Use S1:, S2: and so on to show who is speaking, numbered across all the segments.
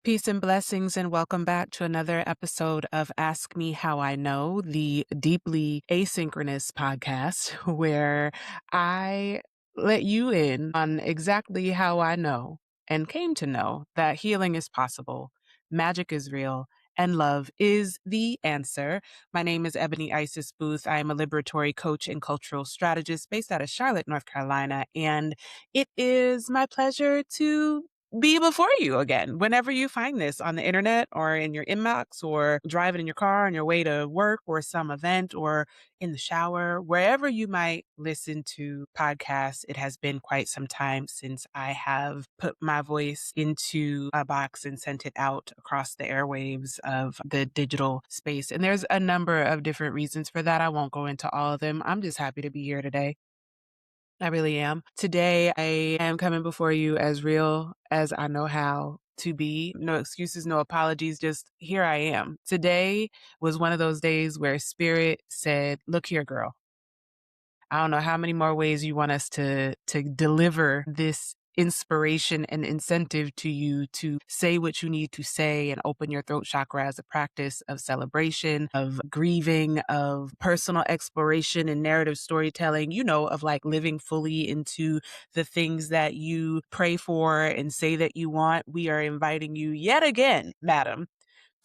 S1: Peace and blessings, and welcome back to another episode of Ask Me How I Know, the deeply asynchronous podcast where I let you in on exactly how I know and came to know that healing is possible, magic is real, and love is the answer. My name is Ebony Isis Booth. I am a liberatory coach and cultural strategist based out of Charlotte, North Carolina, and it is my pleasure to be before you again. Whenever you find this on the internet or in your inbox or driving in your car on your way to work or some event or in the shower, wherever you might listen to podcasts, it has been quite some time since I have put my voice into a box and sent it out across the airwaves of the digital space. And there's a number of different reasons for that. I won't go into all of them. I'm just happy to be here today. I really am. Today, I am coming before you as real as I know how to be. No excuses, no apologies, just here I am. Today was one of those days where spirit said, look here, girl. I don't know how many more ways you want us to deliver this inspiration and incentive to you to say what you need to say and open your throat chakra as a practice of celebration, of grieving, of personal exploration and narrative storytelling, of like living fully into the things that you pray for and say that you want. We are inviting you yet again, madam,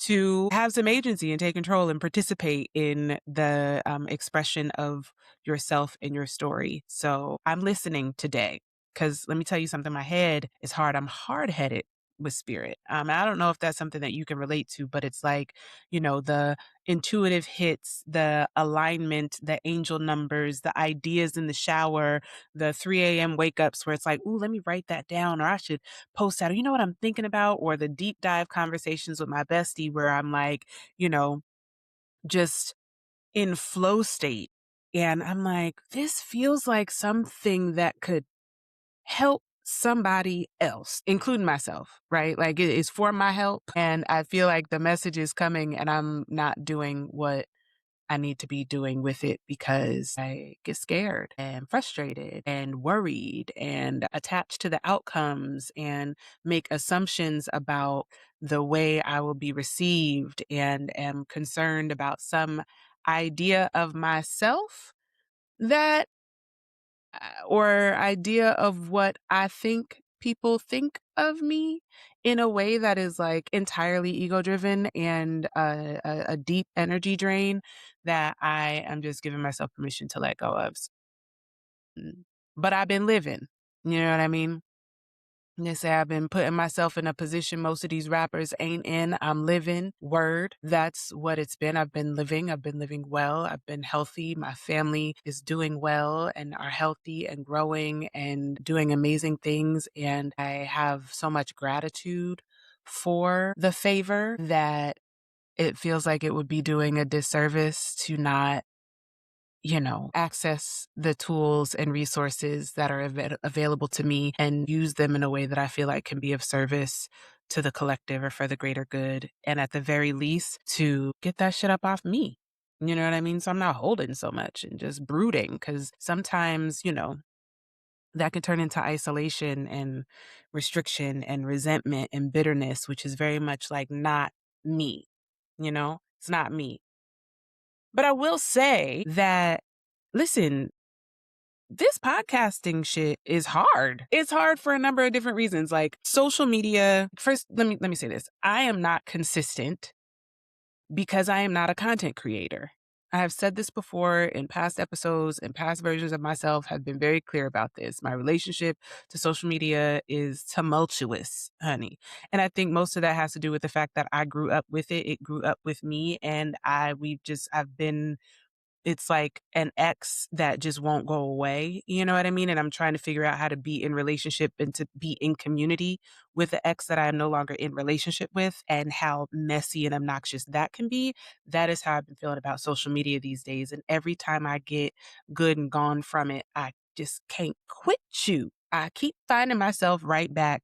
S1: to have some agency and take control and participate in the expression of yourself and your story. So I'm listening today because let me tell you something. My head is hard. I'm hard headed with spirit. I don't know if that's something that you can relate to, but it's like, the intuitive hits, the alignment, the angel numbers, the ideas in the shower, the 3 a.m. wake ups where it's like, ooh, let me write that down, or I should post that, or you know what I'm thinking about, or the deep dive conversations with my bestie where I'm like, you know, just in flow state. And I'm like, this feels like something that could help somebody else, including myself, right? Like it is for my help. And I feel like the message is coming and I'm not doing what I need to be doing with it because I get scared and frustrated and worried and attached to the outcomes and make assumptions about the way I will be received and am concerned about some idea of myself that or idea of what I think people think of me in a way that is like entirely ego driven and a deep energy drain that I am just giving myself permission to let go of. But I've been living, you know what I mean? They say I've been putting myself in a position most of these rappers ain't in. I'm living. Word. That's what it's been. I've been living. I've been living well. I've been healthy. My family is doing well and are healthy and growing and doing amazing things. And I have so much gratitude for the favor that it feels like it would be doing a disservice to not access the tools and resources that are available to me and use them in a way that I feel like can be of service to the collective or for the greater good. And at the very least, to get that shit up off me. You know what I mean? So I'm not holding so much and just brooding because sometimes, that can turn into isolation and restriction and resentment and bitterness, which is very much like not me. It's not me. But I will say that, listen, this podcasting shit is hard. It's hard for a number of different reasons. Like social media, first, let me say this. I am not consistent because I am not a content creator. I have said this before in past episodes and past versions of myself have been very clear about this. My relationship to social media is tumultuous, honey. And I think most of that has to do with the fact that I grew up with it. It grew up with me and I've been it's like an ex that just won't go away. You know what I mean? And I'm trying to figure out how to be in relationship and to be in community with the ex that I am no longer in relationship with and how messy and obnoxious that can be. That is how I've been feeling about social media these days. And every time I get good and gone from it, I just can't quit you. I keep finding myself right back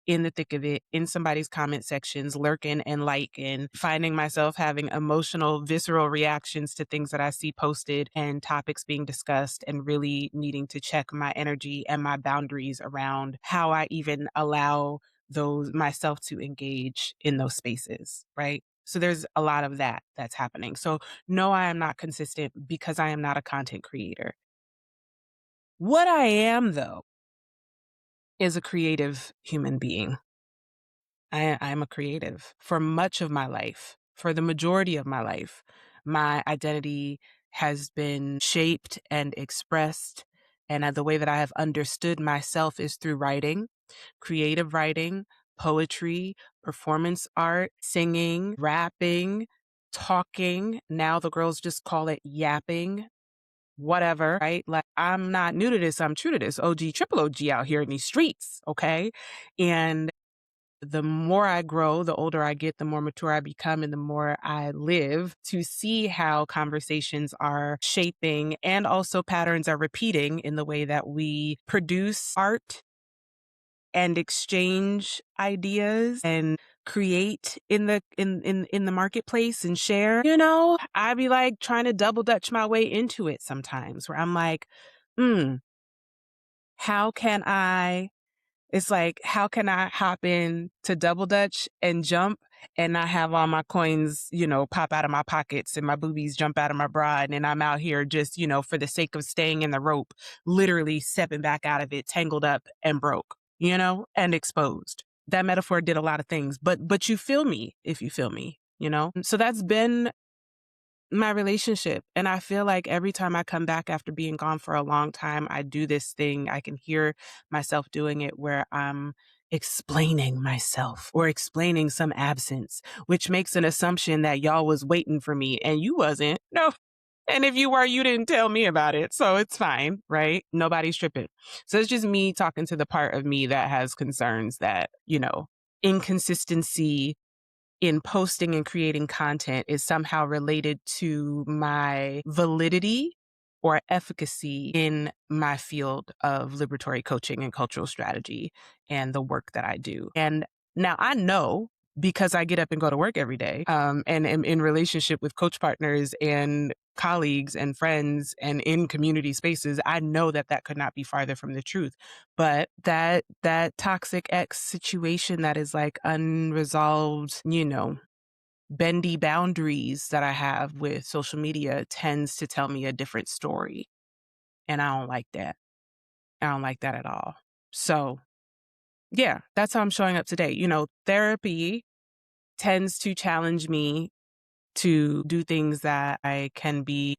S1: in the thick of it, in somebody's comment sections, lurking and liking, finding myself having emotional, visceral reactions to things that I see posted and topics being discussed, and really needing to check my energy and my boundaries around how I even allow myself to engage in those spaces, right? So there's a lot of that that's happening. So no, I am not consistent because I am not a content creator. What I am, though, is a creative human being. I'm a creative for much of my life. For the majority of my life, my identity has been shaped and expressed. And the way that I have understood myself is through writing, creative writing, poetry, performance art, singing, rapping, talking. Now the girls just call it yapping, whatever, right? Like, I'm not new to this. I'm true to this. OG, triple OG out here in these streets. Okay. And the more I grow, the older I get, the more mature I become, and the more I live to see how conversations are shaping and also patterns are repeating in the way that we produce art and exchange ideas and create in the marketplace and share. I be like trying to double dutch my way into it sometimes, where I'm like, how can I it's like, how can I hop in to double dutch and jump and not have all my coins, pop out of my pockets and my boobies jump out of my bra, and then I'm out here just, for the sake of staying in the rope, literally stepping back out of it, tangled up and broke, and exposed. That metaphor did a lot of things, but you feel me if you feel me. So that's been my relationship. And I feel like every time I come back after being gone for a long time, I do this thing. I can hear myself doing it where I'm explaining myself or explaining some absence, which makes an assumption that y'all was waiting for me and you wasn't. No. And if you were, you didn't tell me about it. So it's fine, right? Nobody's tripping. So it's just me talking to the part of me that has concerns that, inconsistency in posting and creating content is somehow related to my validity or efficacy in my field of liberatory coaching and cultural strategy and the work that I do. And now I know, because I get up and go to work every day, and am in relationship with coach partners and colleagues and friends and in community spaces, I know that that could not be farther from the truth. But that toxic ex situation that is like unresolved, bendy boundaries that I have with social media tends to tell me a different story. And I don't like that. I don't like that at all. So yeah, that's how I'm showing up today. Therapy tends to challenge me to do things that I can be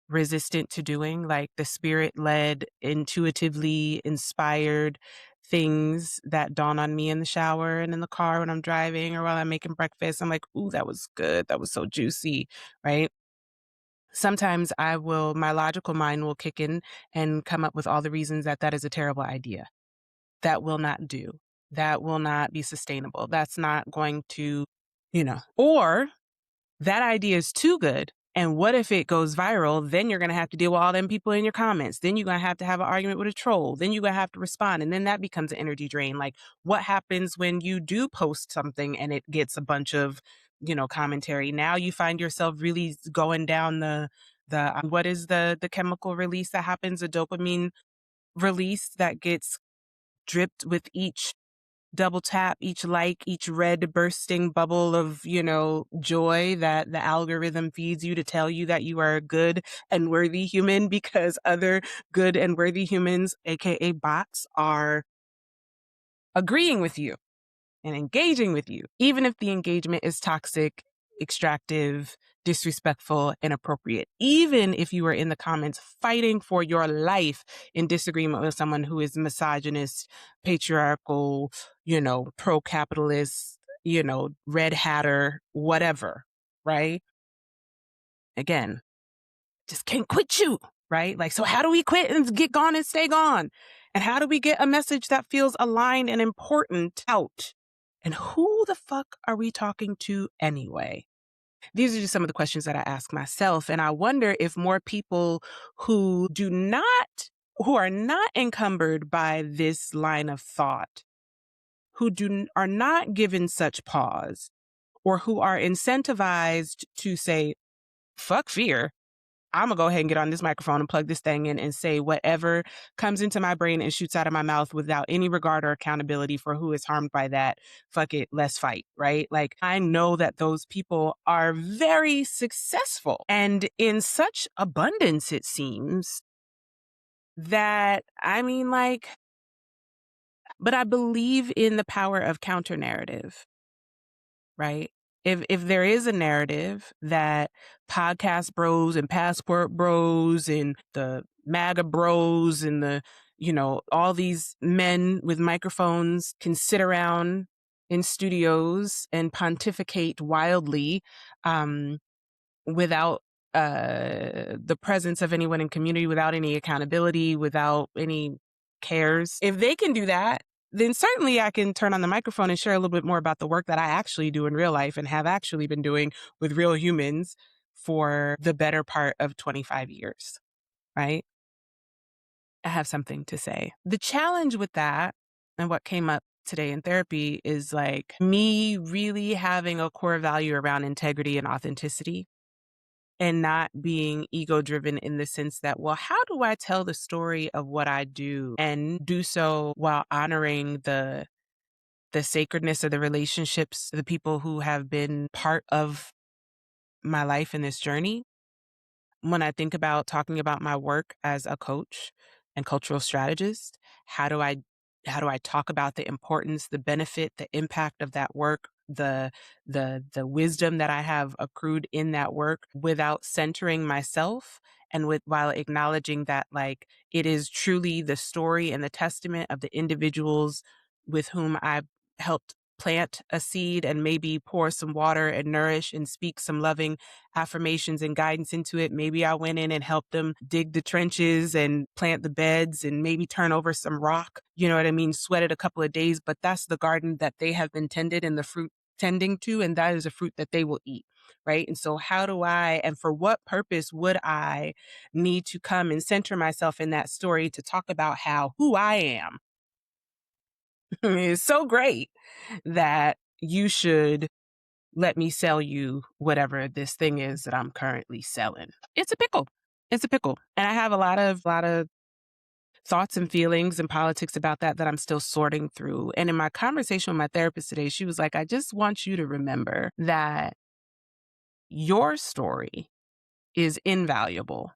S1: resistant to doing, like the spirit led, intuitively inspired things that dawn on me in the shower and in the car when I'm driving or while I'm making breakfast. I'm like, ooh, that was good. That was so juicy, right? Sometimes my logical mind will kick in and come up with all the reasons that that is a terrible idea. That will not do. That will not be sustainable. That's not going to, or that idea is too good. And what if it goes viral? Then you're going to have to deal with all them people in your comments. Then you're going to have an argument with a troll. Then you're going to have to respond. And then that becomes an energy drain. Like, what happens when you do post something and it gets a bunch of, commentary? Now you find yourself really going down what is the chemical release that happens? The dopamine release that gets dripped with each double tap, each like, each red bursting bubble of, joy that the algorithm feeds you to tell you that you are a good and worthy human, because other good and worthy humans, aka bots, are agreeing with you and engaging with you, even if the engagement is toxic, extractive, disrespectful, inappropriate. Even if you are in the comments fighting for your life in disagreement with someone who is misogynist, patriarchal, pro-capitalist, red hatter, whatever, right? Again, just can't quit you, right? Like, so how do we quit and get gone and stay gone? And how do we get a message that feels aligned and important out? And who the fuck are we talking to anyway? These are just some of the questions that I ask myself. And I wonder if more people who are not encumbered by this line of thought, are not given such pause, or who are incentivized to say, fuck fear, I'm gonna go ahead and get on this microphone and plug this thing in and say whatever comes into my brain and shoots out of my mouth without any regard or accountability for who is harmed by that. Fuck it, let's fight, right? Like, I know that those people are very successful and in such abundance, it seems, that I mean, like, but I believe in the power of counter narrative, right? If there is a narrative that podcast bros and passport bros and the MAGA bros and the, all these men with microphones can sit around in studios and pontificate wildly, um, without the presence of anyone in community, without any accountability, without any cares. If they can do that, then certainly I can turn on the microphone and share a little bit more about the work that I actually do in real life and have actually been doing with real humans for the better part of 25 years, right? I have something to say. The challenge with that and what came up today in therapy is like me really having a core value around integrity and authenticity and not being ego driven in the sense that, well, how do I tell the story of what I do and do so while honoring the sacredness of the relationships, the people who have been part of my life in this journey? When I think about talking about my work as a coach and cultural strategist, how do I talk about the importance, the benefit, the impact of that work, the wisdom that I have accrued in that work without centering myself and while acknowledging that, like, it is truly the story and the testament of the individuals with whom I've helped plant a seed and maybe pour some water and nourish and speak some loving affirmations and guidance into it. Maybe I went in and helped them dig the trenches and plant the beds and maybe turn over some rock, you know what I mean? Sweated a couple of days, but that's the garden that they have been tended and the fruit tending to, and that is a fruit that they will eat. Right. And so how do I, and for what purpose would I need to come and center myself in that story to talk about how who I am is so great that you should let me sell you whatever this thing is that I'm currently selling. It's a pickle. It's a pickle. And I have a lot of thoughts and feelings and politics about that I'm still sorting through. And in my conversation with my therapist today, she was like, I just want you to remember that your story is invaluable.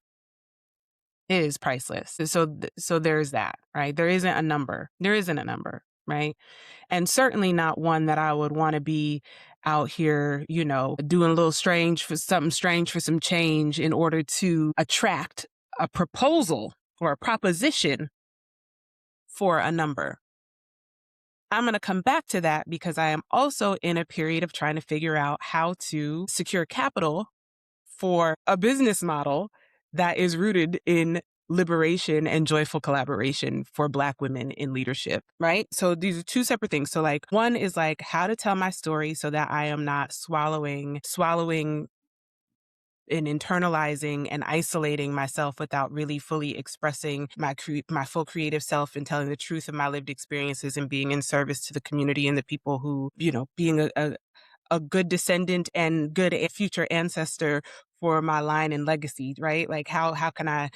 S1: It is priceless. So there's that, right? There isn't a number. There isn't a number, right? And certainly not one that I would want to be out here, doing a little strange for something strange for some change in order to attract a proposal or a proposition for a number. I'm going to come back to that because I am also in a period of trying to figure out how to secure capital for a business model that is rooted in liberation and joyful collaboration for Black women in leadership, right? So these are two separate things. So like one is like how to tell my story so that I am not swallowing and internalizing and isolating myself without really fully expressing my full creative self and telling the truth of my lived experiences and being in service to the community and the people who, being a good descendant and good future ancestor for my line and legacy, right? Like how can I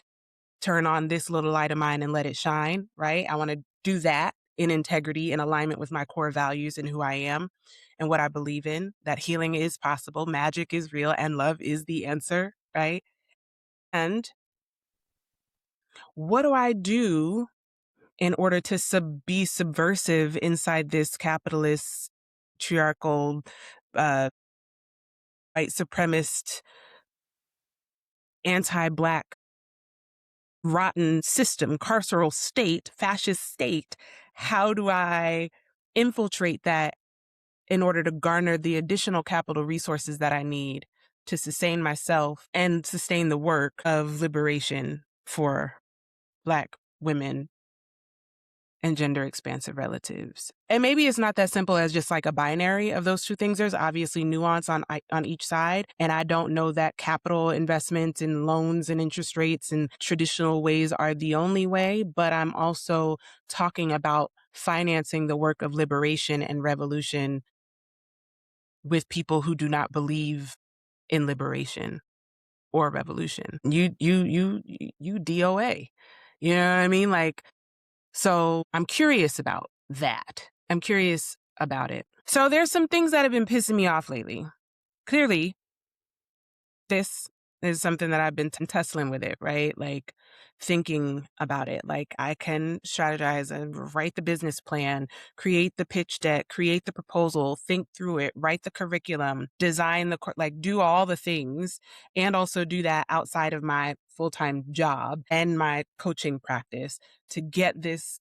S1: turn on this little light of mine and let it shine, right? I want to do that in integrity, in alignment with my core values and who I am and what I believe in, that healing is possible, magic is real, and love is the answer, right? And what do I do in order to be subversive inside this capitalist, patriarchal, white supremacist, anti-Black, rotten system, carceral state, fascist state? How do I infiltrate that in order to garner the additional capital resources that I need to sustain myself and sustain the work of liberation for Black women and gender expansive relatives? And maybe it's not that simple as just like a binary of those two things. There's obviously nuance on each side. And I don't know that capital investments and loans and interest rates and traditional ways are the only way, but I'm also talking about financing the work of liberation and revolution with people who do not believe in liberation or revolution. You DOA. You know what I mean? Like, so I'm curious about that. I'm curious about it. So there's some things that have been pissing me off lately. Clearly, this is something that I've been tussling with it, right? Like thinking about it. Like I can strategize and write the business plan, create the pitch deck, create the proposal, think through it, write the curriculum, design like do all the things, and also do that outside of my full-time job and my coaching practice to get this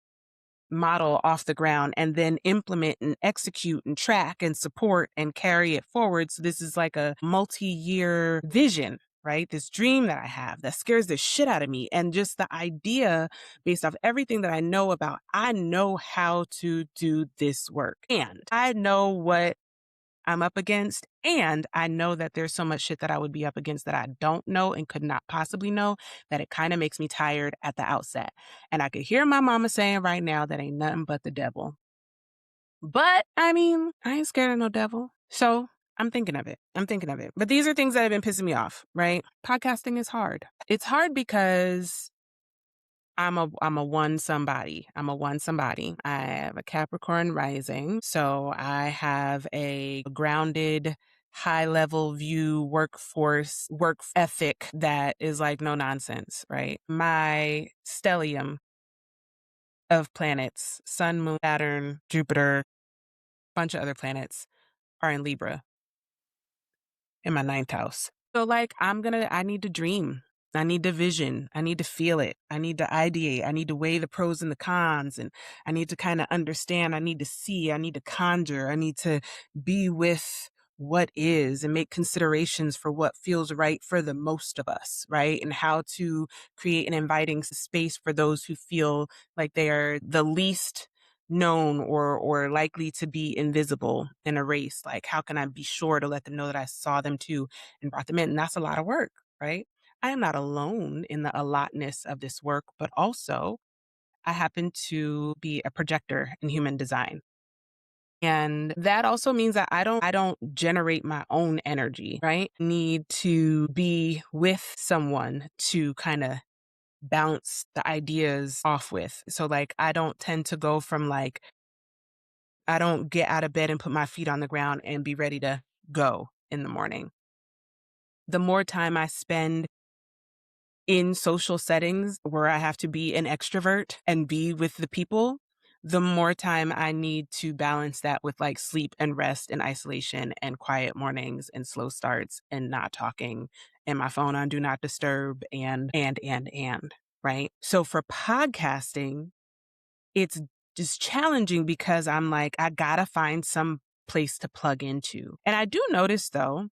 S1: model off the ground and then implement and execute and track and support and carry it forward. So this is like a multi-year vision, right? This dream that I have that scares the shit out of me. And just the idea based off everything that I know about, I know how to do this work and I know what I'm up against. And I know that there's so much shit that I would be up against that I don't know and could not possibly know that it kind of makes me tired at the outset. And I could hear my mama saying right now that ain't nothing but the devil. But I mean, I ain't scared of no devil. So I'm thinking of it. I'm thinking of it. But these are things that have been pissing me off, right? Podcasting is hard. It's hard because I'm a one somebody. I'm a one somebody. I have a Capricorn rising. So I have a grounded, high level view workforce, work ethic that is like no nonsense, right? My stellium of planets, Sun, Moon, Saturn, Jupiter, bunch of other planets are in Libra in my ninth house. So like I need to dream. I need to vision. I need to feel it. I need to ideate. I need to weigh the pros and the cons. And I need to kind of understand. I need to see. I need to conjure. I need to be with what is and make considerations for what feels right for the most of us, right? And how to create an inviting space for those who feel like they are the least known or likely to be invisible in a race. Like, how can I be sure to let them know that I saw them too and brought them in? And that's a lot of work, right? I am not alone in the allotness of this work, but also I happen to be a projector in human design. And that also means that I don't generate my own energy, right? Need to be with someone to kind of bounce the ideas off with. So like I don't tend to go from like I don't get out of bed and put my feet on the ground and be ready to go in the morning. The more time I spend in social settings where I have to be an extrovert and be with the people, the more time I need to balance that with like sleep and rest and isolation and quiet mornings and slow starts and not talking and my phone on do not disturb and, right? So for podcasting, it's just challenging because I'm like, I gotta find some place to plug into. And I do notice though,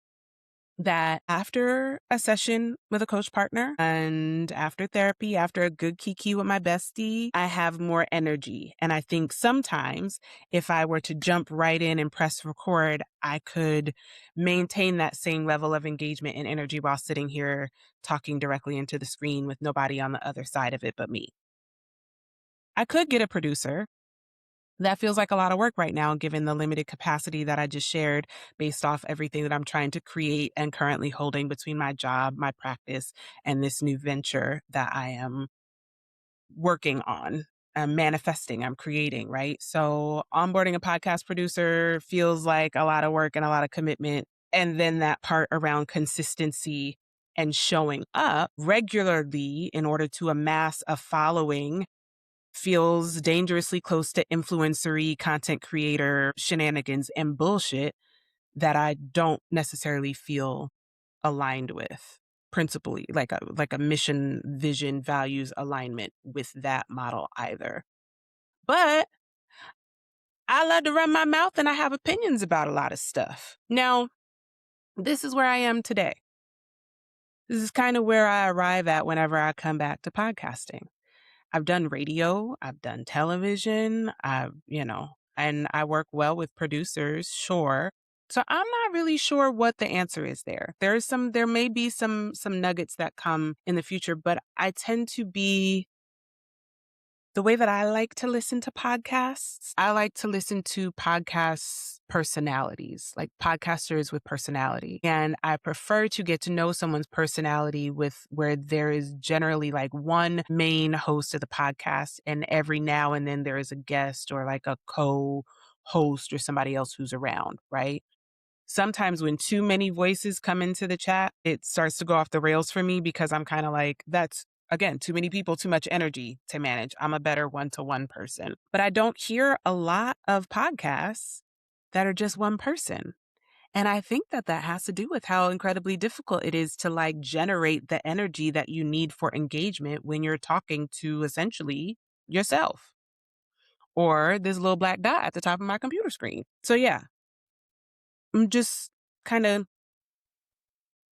S1: that after a session with a coach partner and after therapy, after a good kiki with my bestie, I have more energy. And I think sometimes if I were to jump right in and press record, I could maintain that same level of engagement and energy while sitting here talking directly into the screen with nobody on the other side of it but me. I could get a producer. That feels like a lot of work right now, given the limited capacity that I just shared based off everything that I'm trying to create and currently holding between my job, my practice, and this new venture that I am working on. I'm manifesting, I'm creating, right? So onboarding a podcast producer feels like a lot of work and a lot of commitment. And then that part around consistency and showing up regularly in order to amass a following feels dangerously close to influencery content creator shenanigans and bullshit that I don't necessarily feel aligned with principally like a mission, vision, values alignment with that model either. But I love to run my mouth and I have opinions about a lot of stuff. Now, this is where I am today. This is kind of where I arrive at whenever I come back to podcasting. I've done radio, I've done television, and I work well with producers, sure. So I'm not really sure what the answer is there. There may be some nuggets that come in the future, but I tend to be the way that I like to listen to podcasts, I like to listen to podcasts personalities, like podcasters with personality. And I prefer to get to know someone's personality with where there is generally like one main host of the podcast, and every now and then there is a guest or like a co-host or somebody else who's around, right? Sometimes when too many voices come into the chat, it starts to go off the rails for me because I'm kind of like, that's again, too many people, too much energy to manage. I'm a better one-to-one person. But I don't hear a lot of podcasts that are just one person. And I think that that has to do with how incredibly difficult it is to like generate the energy that you need for engagement when you're talking to essentially yourself or this little black dot at the top of my computer screen. So yeah, I'm just kind of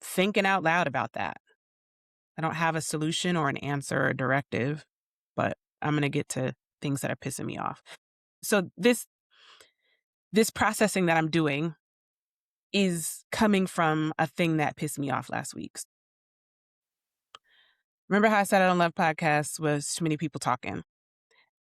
S1: thinking out loud about that. I don't have a solution or an answer or a directive, but I'm going to get to things that are pissing me off. So this processing that I'm doing is coming from a thing that pissed me off last week. Remember how I said I don't love podcasts with too many people talking?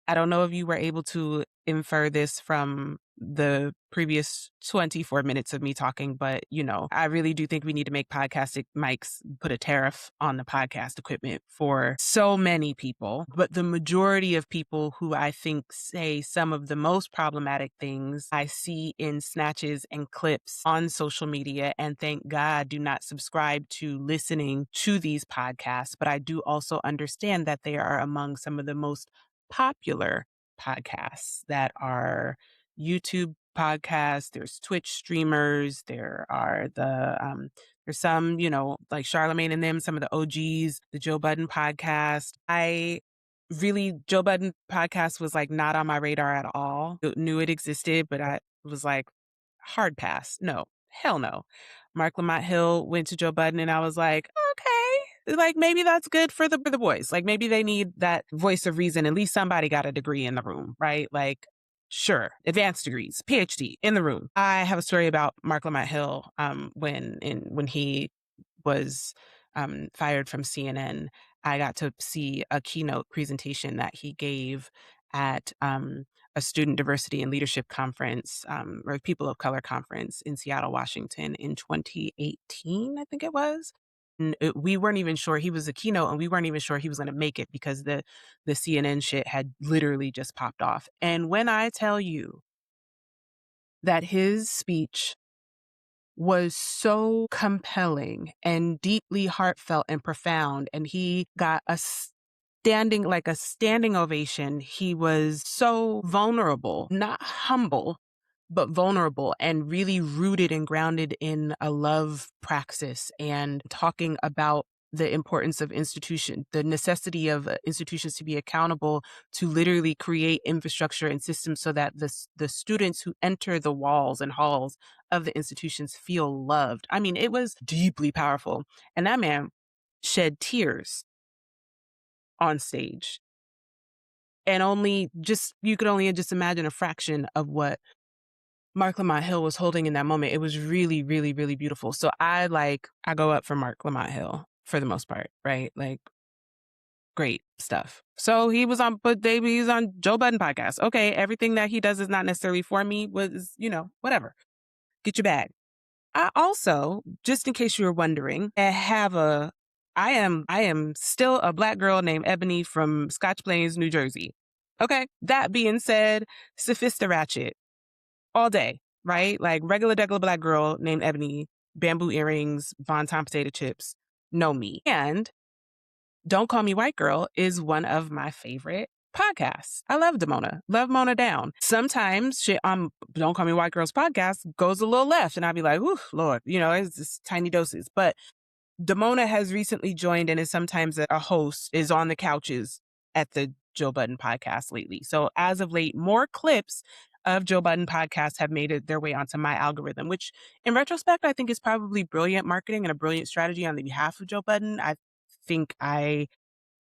S1: I don't know if you were able to infer this from the previous 24 minutes of me talking, but I really do think we need to make podcasting mics put a tariff on the podcast equipment for so many people. But the majority of people who I think say some of the most problematic things I see in snatches and clips on social media, and thank God do not subscribe to listening to these podcasts. But I do also understand that they are among some of the most popular podcasts that are YouTube podcasts. There's Twitch streamers. There's some, like Charlemagne and them, some of the OGs, the Joe Budden podcast. Joe Budden podcast was like not on my radar at all. I knew it existed, but I was like, hard pass. No, hell no. Mark Lamont Hill went to Joe Budden and I was like, okay, like maybe that's good for the boys. Like maybe they need that voice of reason. At least somebody got a degree in the room, right? Like, sure, advanced degrees, PhD in the room. I have a story about Mark Lamont Hill when he was fired from CNN. I got to see a keynote presentation that he gave at a student diversity and leadership conference, or people of color conference in Seattle, Washington in 2018, I think it was. And we weren't even sure he was a keynote, and we weren't even sure he was going to make it because the CNN shit had literally just popped off. And when I tell you that his speech was so compelling and deeply heartfelt and profound, and he got a standing ovation. He was so vulnerable, not humble, but vulnerable and really rooted and grounded in a love praxis and talking about the importance of the necessity of institutions to be accountable, to literally create infrastructure and systems so that the students who enter the walls and halls of the institutions feel loved. I mean, it was deeply powerful. And that man shed tears on stage. And you could only just imagine a fraction of what Mark Lamont Hill was holding in that moment. It was really, really, really beautiful. So I go up for Mark Lamont Hill for the most part, right? Like, great stuff. So he was on Joe Budden podcast. Okay, everything that he does is not necessarily for me, was, whatever. Get your bag. I also, just in case you were wondering, I am still a black girl named Ebony from Scotch Plains, New Jersey. Okay. That being said, Sophista Ratchet all day, right? Like regular degular black girl named Ebony, bamboo earrings, Bon Ton potato chips, know me. And Don't Call Me White Girl is one of my favorite podcasts. I love Damona. Love Mona down. Sometimes shit on Don't Call Me White Girl's podcast goes a little left and I'll be like, ooh, Lord, it's just tiny doses. But Damona has recently joined and is sometimes a host, is on the couches at the Joe Budden podcast lately. So as of late, more clips of Joe Budden podcasts have made their way onto my algorithm, which in retrospect, I think is probably brilliant marketing and a brilliant strategy on the behalf of Joe Budden. I think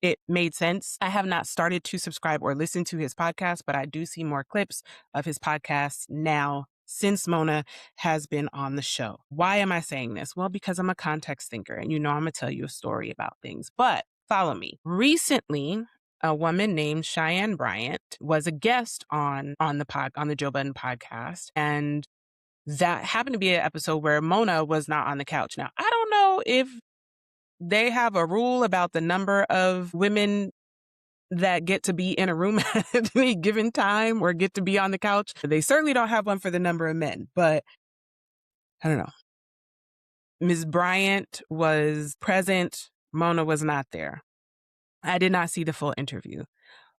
S1: it made sense. I have not started to subscribe or listen to his podcast, but I do see more clips of his podcast now since Mona has been on the show. Why am I saying this? Well, because I'm a context thinker and I'm going to tell you a story about things, but follow me. Recently, a woman named Cheyenne Bryant was a guest on the Joe Budden podcast, and that happened to be an episode where Mona was not on the couch. Now, I don't know if they have a rule about the number of women that get to be in a room at any given time or get to be on the couch. They certainly don't have one for the number of men, but I don't know. Ms. Bryant was present. Mona was not there. I did not see the full interview.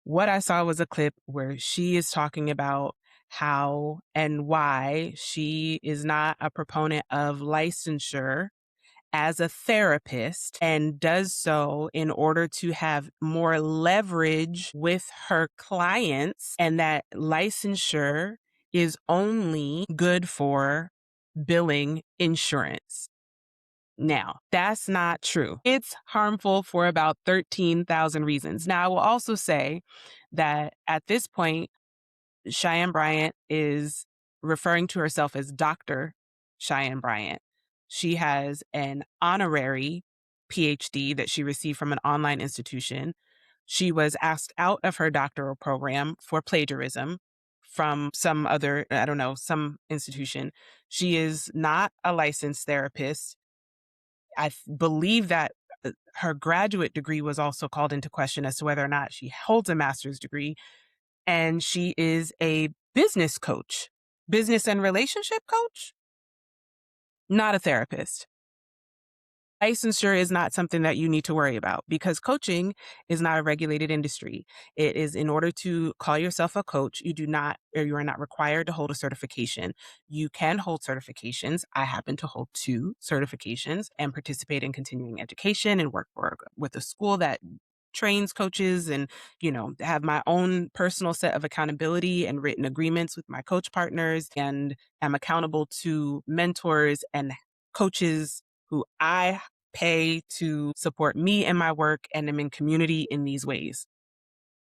S1: What I saw was a clip where she is talking about how and why she is not a proponent of licensure as a therapist and does so in order to have more leverage with her clients, and that licensure is only good for billing insurance. Now, that's not true. It's harmful for about 13,000 reasons. Now, I will also say that at this point, Cheyenne Bryant is referring to herself as Dr. Cheyenne Bryant. She has an honorary PhD that she received from an online institution. She was asked out of her doctoral program for plagiarism from some other, I don't know, some institution. She is not a licensed therapist. I believe that her graduate degree was also called into question as to whether or not she holds a master's degree. And she is a business coach, business and relationship coach, not a therapist. Licensure is not something that you need to worry about because coaching is not a regulated industry. It is, in order to call yourself a coach, you are not required to hold a certification. You can hold certifications. I happen to hold 2 certifications and participate in continuing education and work with a school that trains coaches, and have my own personal set of accountability and written agreements with my coach partners, and am accountable to mentors and coaches who I pay to support me and my work, and am in community in these ways.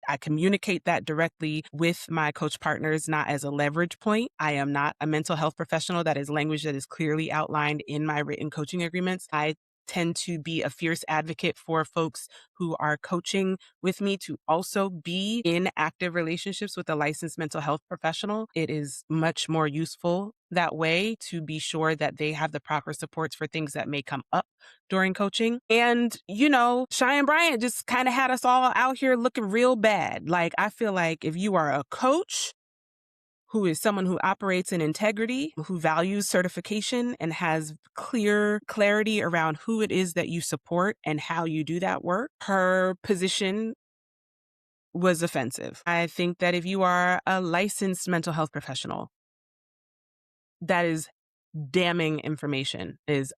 S1: I communicate that directly with my coach partners, not as a leverage point. I am not a mental health professional. That is language that is clearly outlined in my written coaching agreements. I tend to be a fierce advocate for folks who are coaching with me to also be in active relationships with a licensed mental health professional. It is much more useful that way to be sure that they have the proper supports for things that may come up during coaching. And, Cheyenne Bryant just kind of had us all out here looking real bad. Like, I feel like if you are a coach who is someone who operates in integrity, who values certification and has clarity around who it is that you support and how you do that work, her position was offensive. I think that if you are a licensed mental health professional, that is damning information, is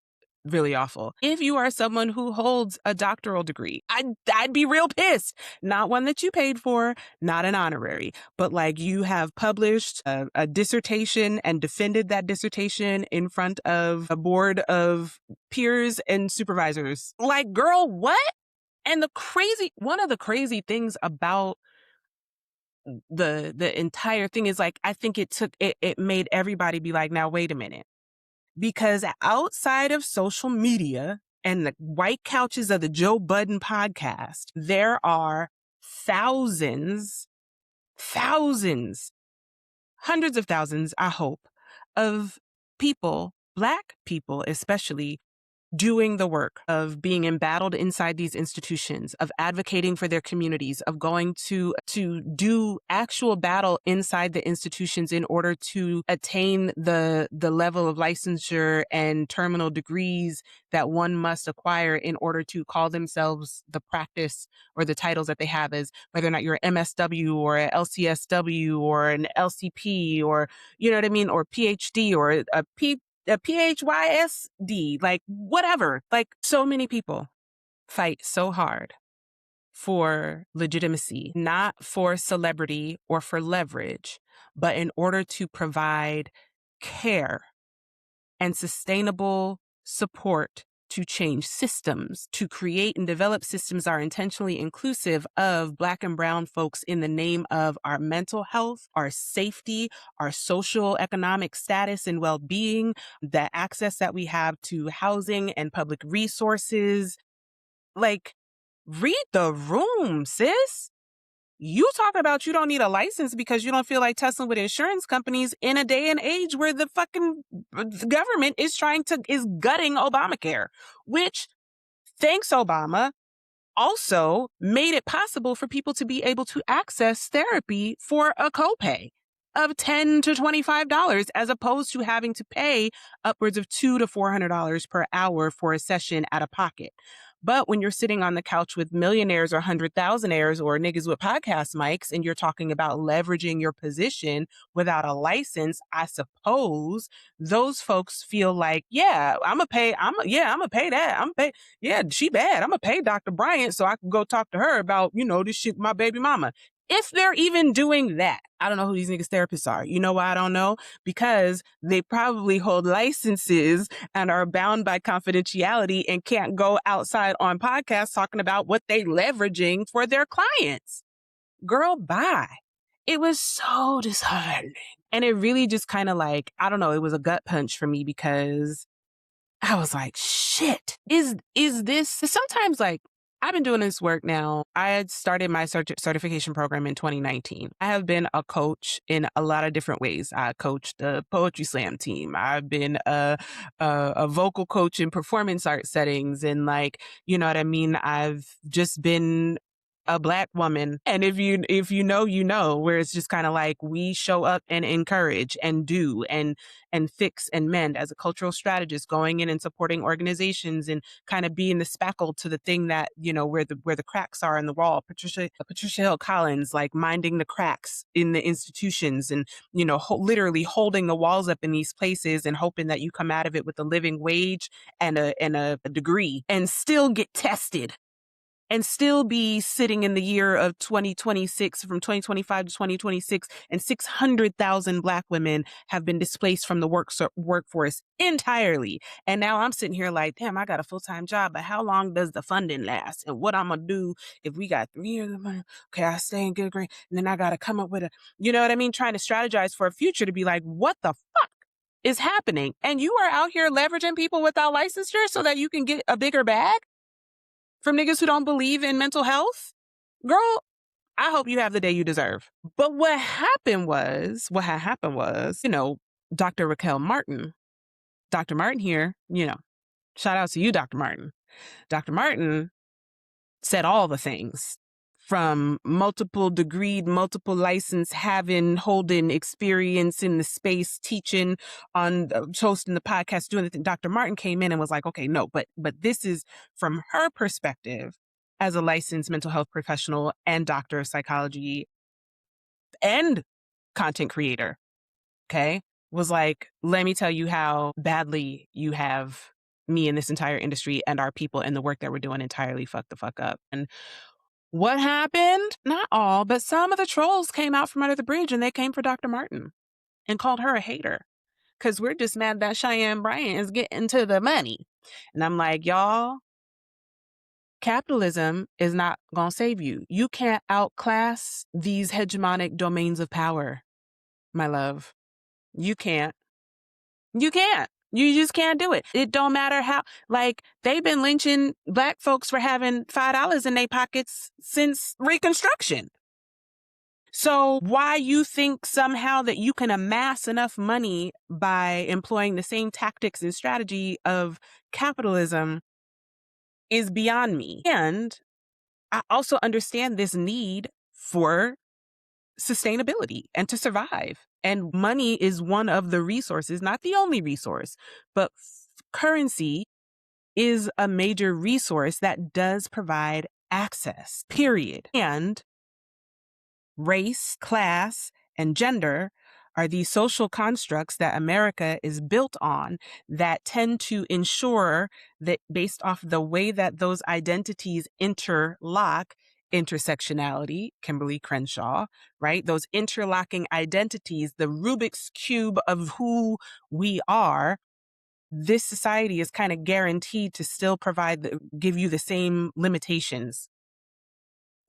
S1: really awful. If you are someone who holds a doctoral degree, I'd be real pissed. Not one that you paid for, not an honorary, but like you have published a dissertation and defended that dissertation in front of a board of peers and supervisors. Like, girl, what? And one of the crazy things about the entire thing is, like, I think it made everybody be like, now wait a minute. Because outside of social media and the white couches of the Joe Budden podcast, there are thousands, hundreds of thousands, I hope, of people, Black people especially, doing the work of being embattled inside these institutions, of advocating for their communities, of going to do actual battle inside the institutions in order to attain the level of licensure and terminal degrees that one must acquire in order to call themselves the practice or the titles that they have, as whether or not you're an MSW or an LCSW or an LCP or, you know what I mean, or PhD or a PHYSD, like whatever. Like, so many people fight so hard for legitimacy, not for celebrity or for leverage, but in order to provide care and sustainable support to change systems, to create and develop systems that are intentionally inclusive of Black and brown folks in the name of our mental health, our safety, our social economic status and well-being, the access that we have to housing and public resources. Like, Read the room, sis. You talk about you don't need a license because you don't feel like tussling with insurance companies in a day and age where the fucking government is gutting Obamacare, which, thanks Obama, also made it possible for people to be able to access therapy for a copay of $10 to $25 as opposed to having to pay upwards of $200 to $400 per hour for a session out of pocket. But when you're sitting on the couch with millionaires or 100,000aires or niggas with podcast mics and you're talking about leveraging your position without a license, I suppose those folks feel like, yeah, I'm gonna pay that. Yeah, she bad. I'm gonna pay Dr. Bryant so I can go talk to her about, this shit with my baby mama. If they're even doing that, I don't know who these niggas therapists are. You know why I don't know? Because they probably hold licenses and are bound by confidentiality and can't go outside on podcasts talking about what they leveraging for their clients. Girl, bye. It was so disheartening. And it really just kind of like, I don't know, it was a gut punch for me because I was like, shit, is this sometimes like I've been doing this work now. I had started my certification program in 2019. I have been a coach in a lot of different ways. I coached the poetry slam team. I've been a vocal coach in performance art settings. And like, you know what I mean? I've just been a Black woman. And if you know, where it's just kind of like we show up and encourage and do and fix and mend as a cultural strategist, going in and supporting organizations and kind of being the spackle to the thing that, where the cracks are in the wall. Patricia Hill Collins, like minding the cracks in the institutions and, literally holding the walls up in these places and hoping that you come out of it with a living wage and a degree and still get tested and still be sitting in the year of 2026, from 2025 to 2026, and 600,000 Black women have been displaced from the workforce entirely. And now I'm sitting here like, damn, I got a full-time job, but how long does the funding last? And what I'm going to do if we got 3 years of money? Okay, I stay and get a grant, and then I got to come up with you know what I mean? Trying to strategize for a future to be like, what the fuck is happening? And you are out here leveraging people without licensure so that you can get a bigger bag from niggas who don't believe in mental health? Girl, I hope you have the day you deserve. But what had happened was, Dr. Raquel Martin, Dr. Martin here, shout out to you, Dr. Martin. Dr. Martin said all the things, from multiple degreed, multiple license having, holding experience in the space, teaching on hosting the podcast, doing the thing. Dr. Martin came in and was like, okay, no, but this is from her perspective as a licensed mental health professional and doctor of psychology and content creator. Okay. Was like, let me tell you how badly you have me in this entire industry and our people and the work that we're doing entirely fucked the fuck up. And what happened? Not all, but some of the trolls came out from under the bridge and they came for Dr. Martin and called her a hater because we're just mad that Cheyenne Bryant is getting to the money. And I'm like, y'all, capitalism is not going to save you. You can't outclass these hegemonic domains of power, my love. You can't. You can't. You just can't do it. It don't matter how, like, they've been lynching Black folks for having $5 in their pockets since Reconstruction. So why you think somehow that you can amass enough money by employing the same tactics and strategy of capitalism is beyond me. And I also understand this need for sustainability and to survive. And money is one of the resources, not the only resource, but currency is a major resource that does provide access, period. And race, class, and gender are these social constructs that America is built on that tend to ensure that, based off the way that those identities interlock, intersectionality, Kimberly Crenshaw, right? Those interlocking identities, the Rubik's Cube of who we are, this society is kind of guaranteed to still give you the same limitations,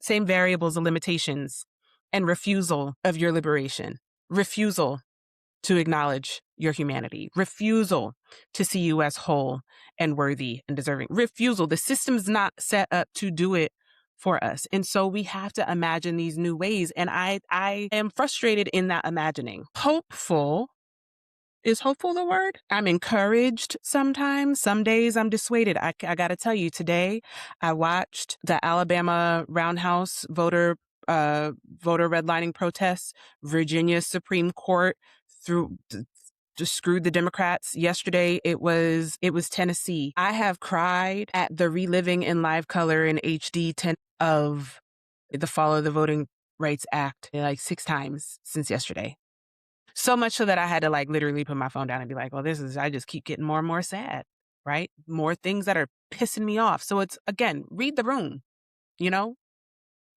S1: same variables of limitations, and refusal of your liberation, refusal to acknowledge your humanity, refusal to see you as whole and worthy and deserving, refusal. The system's not set up to do it for us. And so we have to imagine these new ways. And I am frustrated in that imagining. Hopeful. Is hopeful the word? I'm encouraged sometimes. Some days I'm dissuaded. I got to tell you, today I watched the Alabama Roundhouse voter redlining protests. Virginia Supreme Court just screwed the Democrats. Yesterday it was Tennessee. I have cried at the reliving in live color in HD of the Follow the Voting Rights Act like 6 times since yesterday. So much so that I had to like literally put my phone down and be like, well, I just keep getting more and more sad, right? More things that are pissing me off. So it's, again, read the room, you know?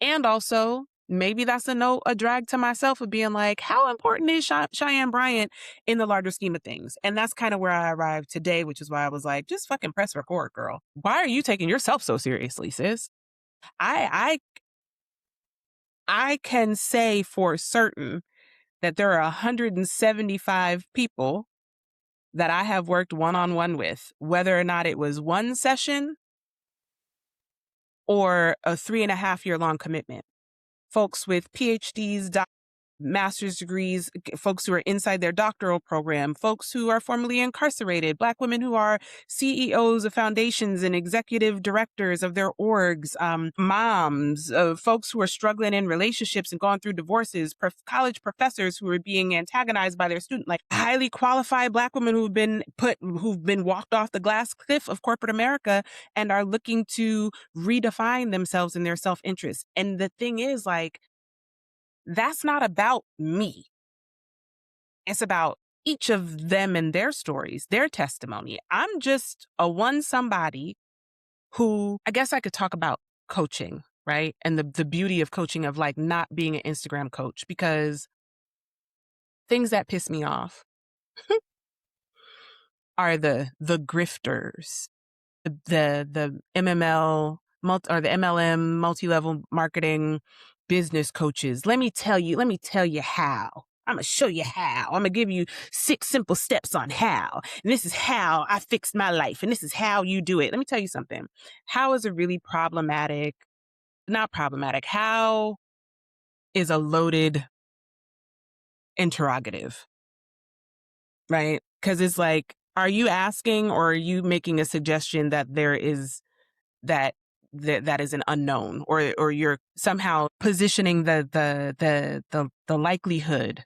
S1: And also, maybe that's a drag to myself of being like, how important is Cheyenne Bryant in the larger scheme of things? And that's kind of where I arrived today, which is why I was like, just fucking press record, girl. Why are you taking yourself so seriously, sis? I can say for certain that there are 175 people that I have worked one-on-one with, whether or not it was one session or a 3.5-year-long commitment. Folks with PhDs, master's degrees, folks who are inside their doctoral program, folks who are formerly incarcerated, Black women who are CEOs of foundations and executive directors of their orgs, moms, folks who are struggling in relationships and going through divorces, college professors who are being antagonized by their student, like highly qualified Black women who've been walked off the glass cliff of corporate America and are looking to redefine themselves in their self-interest. And the thing is, like, that's not about me. It's about each of them and their stories, their testimony. I'm just somebody who, I guess I could talk about coaching, right? And the beauty of coaching, of like not being an Instagram coach, because things that piss me off are the grifters, the MML or the MLM, multi-level marketing business coaches. Let me tell you how. I'm going to show you how. I'm going to give you 6 simple steps on how. And this is how I fixed my life. And this is how you do it. Let me tell you something. How is a really not problematic. How is a loaded interrogative, right? Because it's like, are you asking or are you making a suggestion that that is an unknown, or you're somehow positioning the likelihood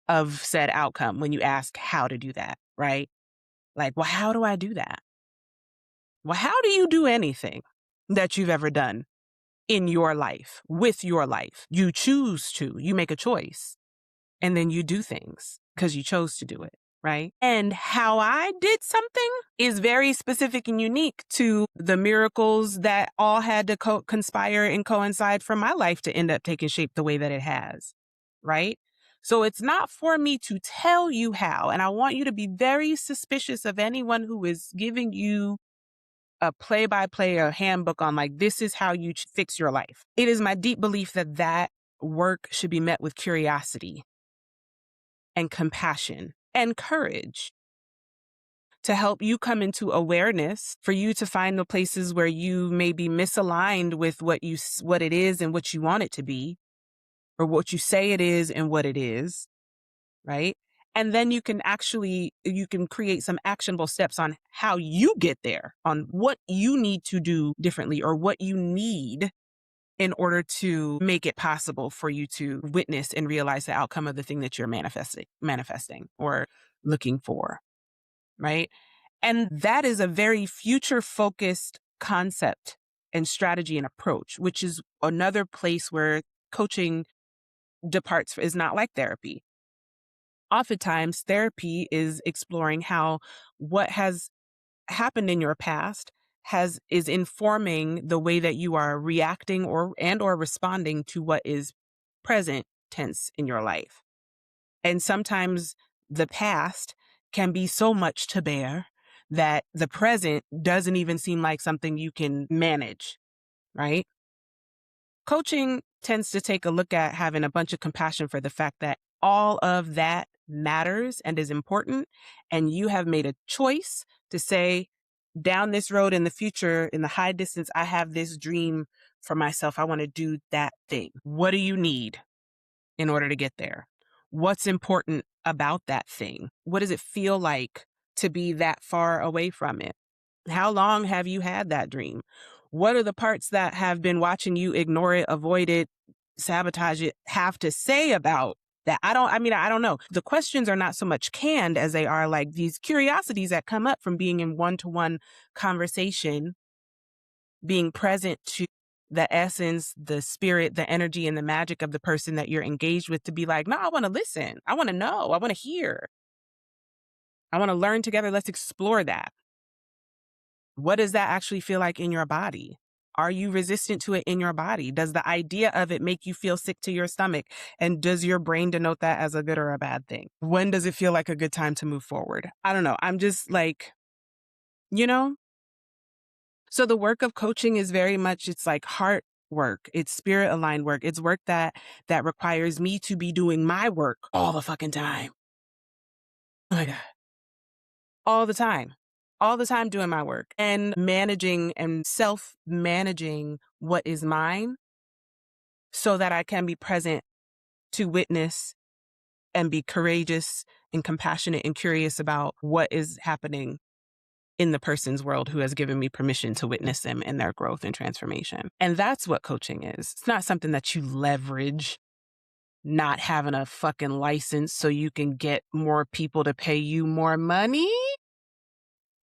S1: of said outcome when you ask how to do that, right? Like, well, how do I do that? Well, how do you do anything that you've ever done in your life, with your life? You choose to, you make a choice, and then you do things because you chose to do it. Right? And how I did something is very specific and unique to the miracles that all had to conspire and coincide for my life to end up taking shape the way that it has. Right? So it's not for me to tell you how. And I want you to be very suspicious of anyone who is giving you a play-by-play or handbook on like, this is how you fix your life. It is my deep belief that work should be met with curiosity and compassion and courage to help you come into awareness, for you to find the places where you may be misaligned with what it is and what you want it to be, or what you say it is and what it is, right? And then you can create some actionable steps on how you get there, on what you need to do differently or what you need in order to make it possible for you to witness and realize the outcome of the thing that you're manifesting or looking for, right? And that is a very future-focused concept and strategy and approach, which is another place where coaching departs, is not like therapy. Oftentimes, therapy is exploring how what has happened in your past is informing the way that you are reacting or responding to what is present tense in your life. And sometimes the past can be so much to bear that the present doesn't even seem like something you can manage, right? Coaching tends to take a look at having a bunch of compassion for the fact that all of that matters and is important, and you have made a choice to say, down this road in the future, in the high distance, I have this dream for myself. I want to do that thing. What do you need in order to get there? What's important about that thing? What does it feel like to be that far away from it? How long have you had that dream? What are the parts that have been watching you ignore it, avoid it, sabotage it, have to say about that? I don't know. The questions are not so much canned as they are like these curiosities that come up from being in one-to-one conversation, being present to the essence, the spirit, the energy, and the magic of the person that you're engaged with, to be like, no, I want to listen. I want to know. I want to hear. I want to learn together. Let's explore that. What does that actually feel like in your body? Are you resistant to it in your body? Does the idea of it make you feel sick to your stomach? And does your brain denote that as a good or a bad thing? When does it feel like a good time to move forward? I don't know. I'm just like, you know? So the work of coaching is very much, it's like heart work. It's spirit aligned work. It's work that requires me to be doing my work all the fucking time. Oh my God. All the time doing my work and managing and self-managing what is mine so that I can be present to witness and be courageous and compassionate and curious about what is happening in the person's world who has given me permission to witness them in their growth and transformation. And that's what coaching is. It's not something that you leverage, not having a fucking license so you can get more people to pay you more money.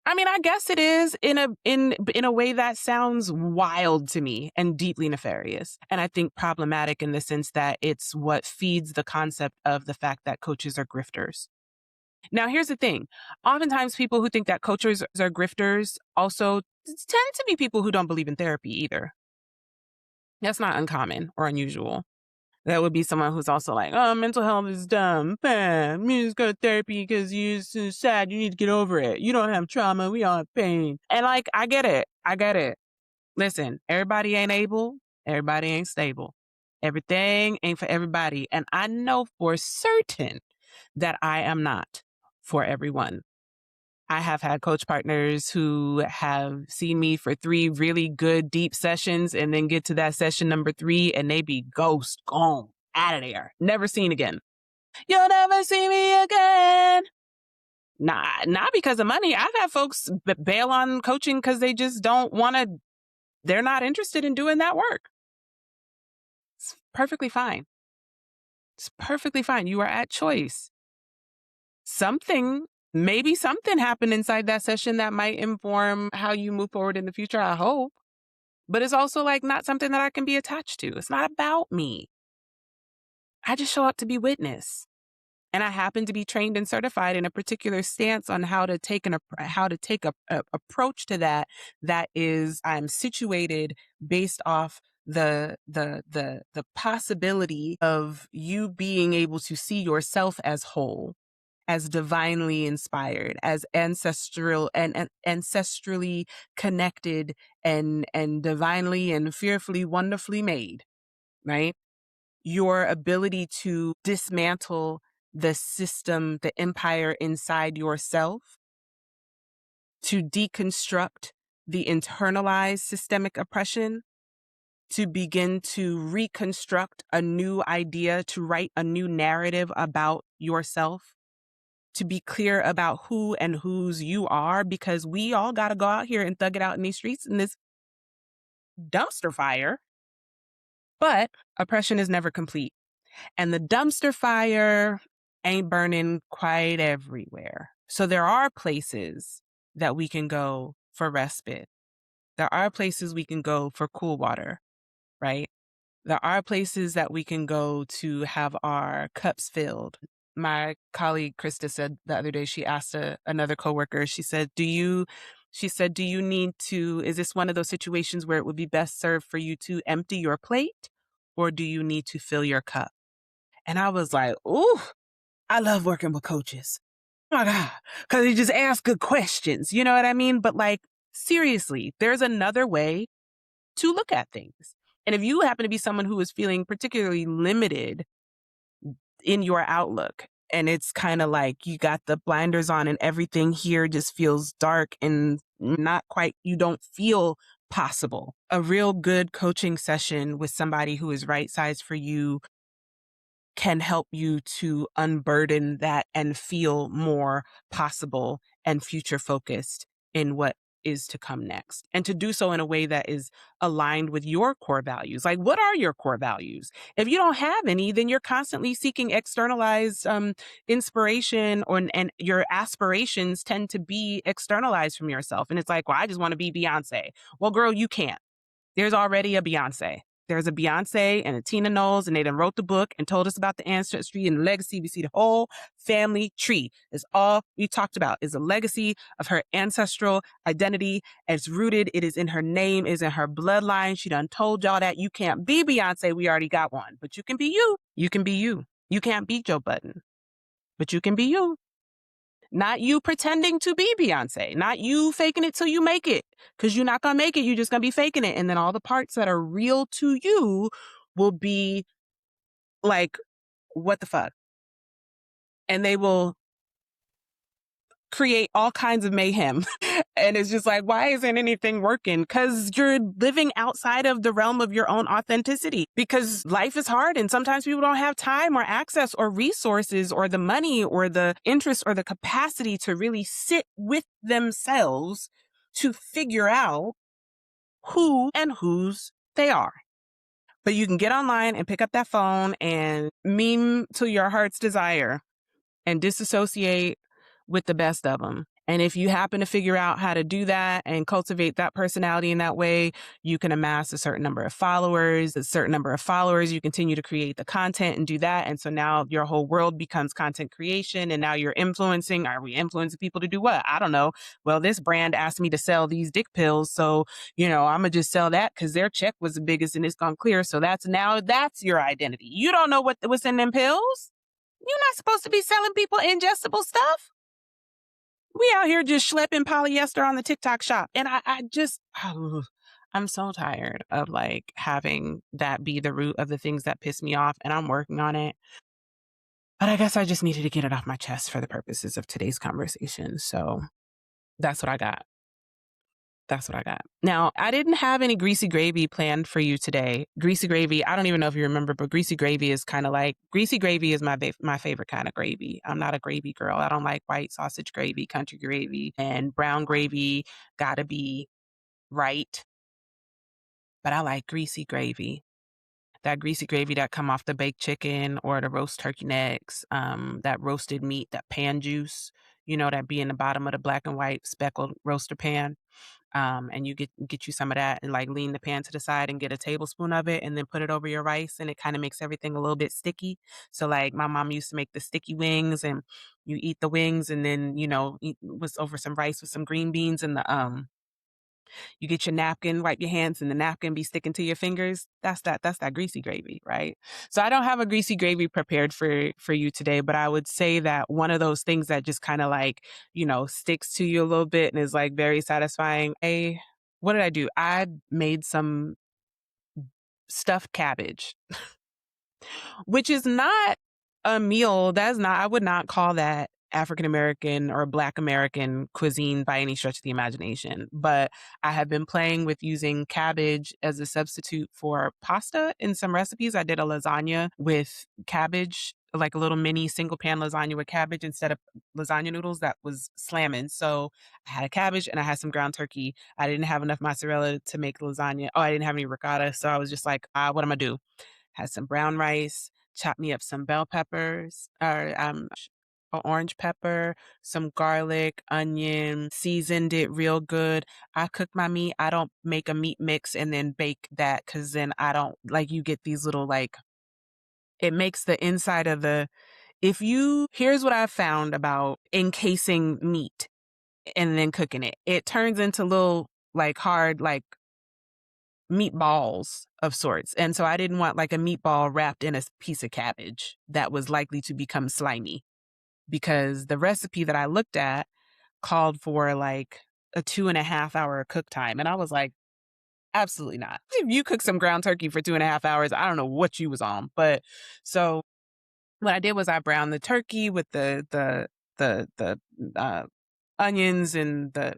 S1: I mean, I guess it is in a way that sounds wild to me and deeply nefarious. And I think problematic in the sense that it's what feeds the concept of the fact that coaches are grifters. Now, here's the thing. Oftentimes people who think that coaches are grifters also tend to be people who don't believe in therapy either. That's not uncommon or unusual. That would be someone who's also like, oh, mental health is dumb. You just go to therapy because you're so sad. You need to get over it. You don't have trauma. We all have pain. And like, I get it. Listen, everybody ain't able. Everybody ain't stable. Everything ain't for everybody. And I know for certain that I am not for everyone. I have had coach partners who have seen me for 3 really good, deep sessions and then get to that session number 3 and they be ghost, gone, out of there, never seen again. You'll never see me again. Not because of money. I've had folks bail on coaching because they just don't want to, they're not interested in doing that work. It's perfectly fine. It's perfectly fine. You are at choice. Maybe something happened inside that session that might inform how you move forward in the future, I hope. But it's also like not something that I can be attached to. It's not about me. I just show up to be witness. And I happen to be trained and certified in a particular stance on how to take a approach to that. That is, I'm situated based off the possibility of you being able to see yourself as whole, as divinely inspired, as ancestral and ancestrally connected and divinely and fearfully, wonderfully made, right? Your ability to dismantle the system, the empire inside yourself, to deconstruct the internalized systemic oppression, to begin to reconstruct a new idea, to write a new narrative about yourself, to be clear about who and whose you are, because we all got to go out here and thug it out in these streets in this dumpster fire. But oppression is never complete. And the dumpster fire ain't burning quite everywhere. So there are places that we can go for respite. There are places we can go for cool water, right? There are places that we can go to have our cups filled. My colleague Krista said the other day, she asked another coworker, she said, do you need to, is this one of those situations where it would be best served for you to empty your plate, or do you need to fill your cup? And I was like, ooh, I love working with coaches. Oh my God, because they just ask good questions. You know what I mean? But like, seriously, there's another way to look at things. And if you happen to be someone who is feeling particularly limited in your outlook, And it's kind of like you got the blinders on and everything here just feels dark and not quite, you don't feel possible. A real good coaching session with somebody who is right sized for you can help you to unburden that and feel more possible and future focused in what is to come next. And to do so in a way that is aligned with your core values. Like, what are your core values? If you don't have any, then you're constantly seeking externalized inspiration, and your aspirations tend to be externalized from yourself. And it's like, well, I just want to be Beyonce. Well, girl, you can't. There's already a Beyonce. There's a Beyonce and a Tina Knowles, and they done wrote the book and told us about the ancestry and the legacy. We see the whole family tree. Is all we talked about is a legacy of her ancestral identity. It's rooted. It is in her name. It is in her bloodline. She done told y'all that you can't be Beyonce. We already got one, but you can be you. You can be you. You can't be Joe Budden, but you can be you. Not you pretending to be Beyonce, not you faking it till you make it, because you're not going to make it. You're just going to be faking it. And then all the parts that are real to you will be like, what the fuck? And they will create all kinds of mayhem. And it's just like, why isn't anything working? Because you're living outside of the realm of your own authenticity, because life is hard. And sometimes people don't have time or access or resources or the money or the interest or the capacity to really sit with themselves to figure out who and whose they are. But you can get online and pick up that phone and meme to your heart's desire and disassociate with the best of them. And if you happen to figure out how to do that and cultivate that personality in that way, you can amass a certain number of followers. A certain number of followers, you continue to create the content and do that. And so now your whole world becomes content creation. And now you're influencing. Are we influencing people to do what? I don't know. Well, this brand asked me to sell these dick pills. So, I'm going to just sell that because their check was the biggest and it's gone clear. So that's your identity. You don't know what's in them pills. You're not supposed to be selling people ingestible stuff. We out here just schlepping polyester on the TikTok shop. And I'm so tired of like having that be the root of the things that piss me off. And I'm working on it. But I guess I just needed to get it off my chest for the purposes of today's conversation. So that's what I got. That's what I got. Now, I didn't have any greasy gravy planned for you today. Greasy gravy, I don't even know if you remember, but greasy gravy is kind of like, greasy gravy is my favorite kind of gravy. I'm not a gravy girl. I don't like white sausage gravy, country gravy, and brown gravy gotta be right. But I like greasy gravy. That greasy gravy that come off the baked chicken or the roast turkey necks, that roasted meat, that pan juice, that be in the bottom of the black and white speckled roaster pan. And you get you some of that and like lean the pan to the side and get a tablespoon of it and then put it over your rice, and it kind of makes everything a little bit sticky. So like my mom used to make the sticky wings, and you eat the wings and then eat was over some rice with some green beans, and you get your napkin, wipe your hands, and the napkin be sticking to your fingers. That's that greasy gravy, right? So I don't have a greasy gravy prepared for you today, but I would say that one of those things that just kind of like, sticks to you a little bit and is like very satisfying. What did I do? I made some stuffed cabbage, which is not a meal. I would not call that African American or Black American cuisine by any stretch of the imagination. But I have been playing with using cabbage as a substitute for pasta in some recipes. I did a lasagna with cabbage, like a little mini single pan lasagna with cabbage instead of lasagna noodles. That was slamming. So I had a cabbage and I had some ground turkey. I didn't have enough mozzarella to make lasagna. Oh, I didn't have any ricotta. So I was just like, what am I do? Had some brown rice, chopped me up some bell peppers, or a orange pepper, some garlic, onion, seasoned it real good. I cook my meat. I don't make a meat mix and then bake that, because then I don't like, you get these little like, it makes the inside of here's what I've found about encasing meat and then cooking it. It turns into little like hard, like meatballs of sorts. And so I didn't want like a meatball wrapped in a piece of cabbage that was likely to become slimy, because the recipe that I looked at called for like a 2.5 hour cook time. And I was like, absolutely not. If you cook some ground turkey for 2.5 hours, I don't know what you was on. But so what I did was I browned the turkey with the onions and the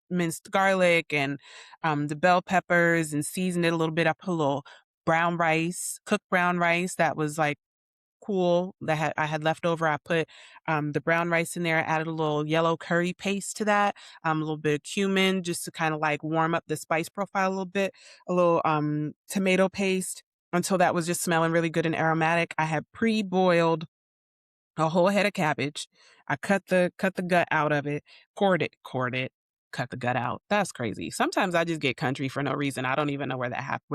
S1: minced garlic and the bell peppers, and seasoned it a little bit. I put a little brown rice, cooked brown rice that was like cool that I had left over. I put the brown rice in there, added a little yellow curry paste to that, a little bit of cumin just to kind of like warm up the spice profile a little bit, a little tomato paste until that was just smelling really good and aromatic. I had pre-boiled a whole head of cabbage. I cut the gut out of it, cored it, cut the gut out. That's crazy. Sometimes I just get country for no reason. I don't even know where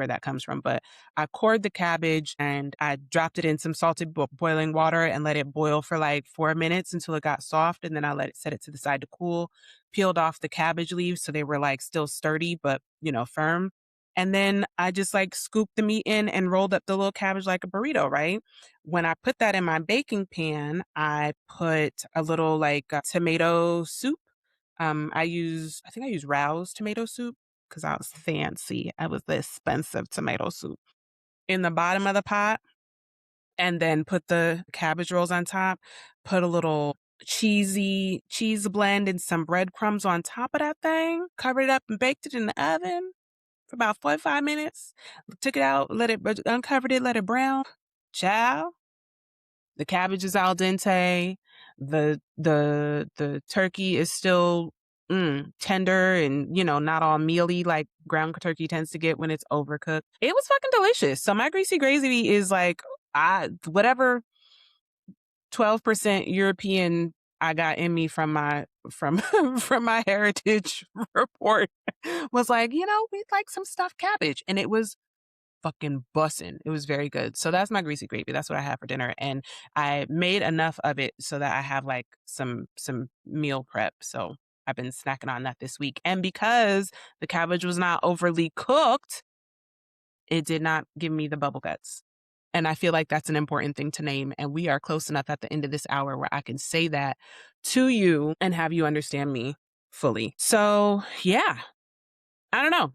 S1: that comes from. But I cored the cabbage and I dropped it in some salted boiling water and let it boil for like 4 minutes until it got soft. And then I let it set it to the side to cool. Peeled off the cabbage leaves so they were like still sturdy but firm. And then I just like scooped the meat in and rolled up the little cabbage like a burrito, right? When I put that in my baking pan, I put a little like tomato soup. I think I use Rouse tomato soup because I was fancy. I was the expensive tomato soup in the bottom of the pot, and then put the cabbage rolls on top, put a little cheesy cheese blend and some breadcrumbs on top of that thing, covered it up and baked it in the oven for about 45 minutes. Took it out, uncovered it, let it brown. Ciao. The cabbage is al dente. The turkey is still tender and not all mealy like ground turkey tends to get when it's overcooked. It was fucking delicious. So my greasy gravy is like whatever 12% European I got in me from my from from my heritage report was like, we like some stuffed cabbage, and it was fucking bussin'. It was very good. So that's my greasy gravy. That's what I had for dinner. And I made enough of it so that I have like some meal prep. So I've been snacking on that this week. And because the cabbage was not overly cooked, it did not give me the bubble guts. And I feel like that's an important thing to name. And we are close enough at the end of this hour where I can say that to you and have you understand me fully. So yeah, I don't know.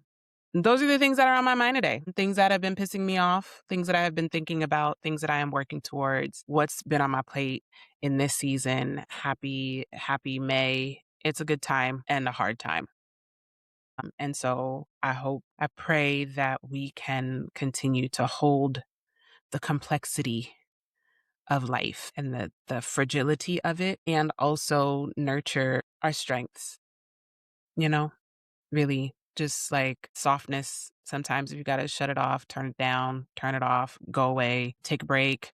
S1: Those are the things that are on my mind today. Things that have been pissing me off, things that I have been thinking about, things that I am working towards, what's been on my plate in this season. Happy May. It's a good time and a hard time. And so I pray that we can continue to hold the complexity of life and the fragility of it, and also nurture our strengths, you know? Really just like softness. Sometimes if you got to shut it off, turn it down, turn it off, go away, take a break,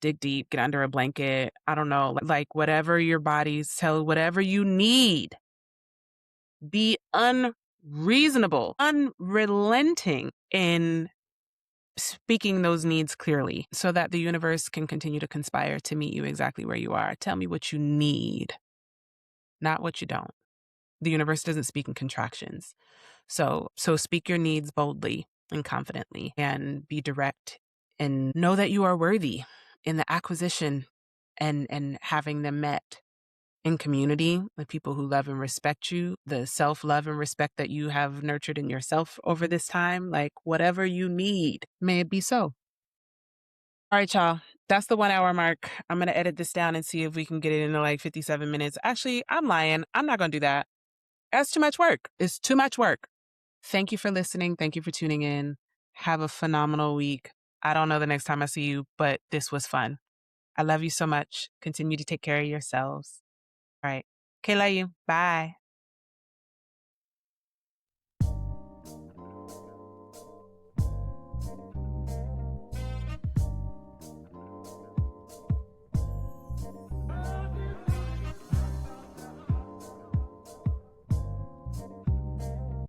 S1: dig deep, get under a blanket. I don't know, like whatever your body's tell, whatever you need, be unreasonable, unrelenting in speaking those needs clearly so that the universe can continue to conspire to meet you exactly where you are. Tell me what you need, not what you don't. The universe doesn't speak in contractions. So speak your needs boldly and confidently and be direct and know that you are worthy in the acquisition and having them met in community with people who love and respect you, the self-love and respect that you have nurtured in yourself over this time, like whatever you need, may it be so. All right, y'all. That's the 1 hour mark. I'm going to edit this down and see if we can get it into like 57 minutes. Actually, I'm lying. I'm not going to do that. That's too much work. It's too much work. Thank you for listening. Thank you for tuning in. Have a phenomenal week. I don't know the next time I see you, but this was fun. I love you so much. Continue to take care of yourselves. All right. Okay, love you. Bye.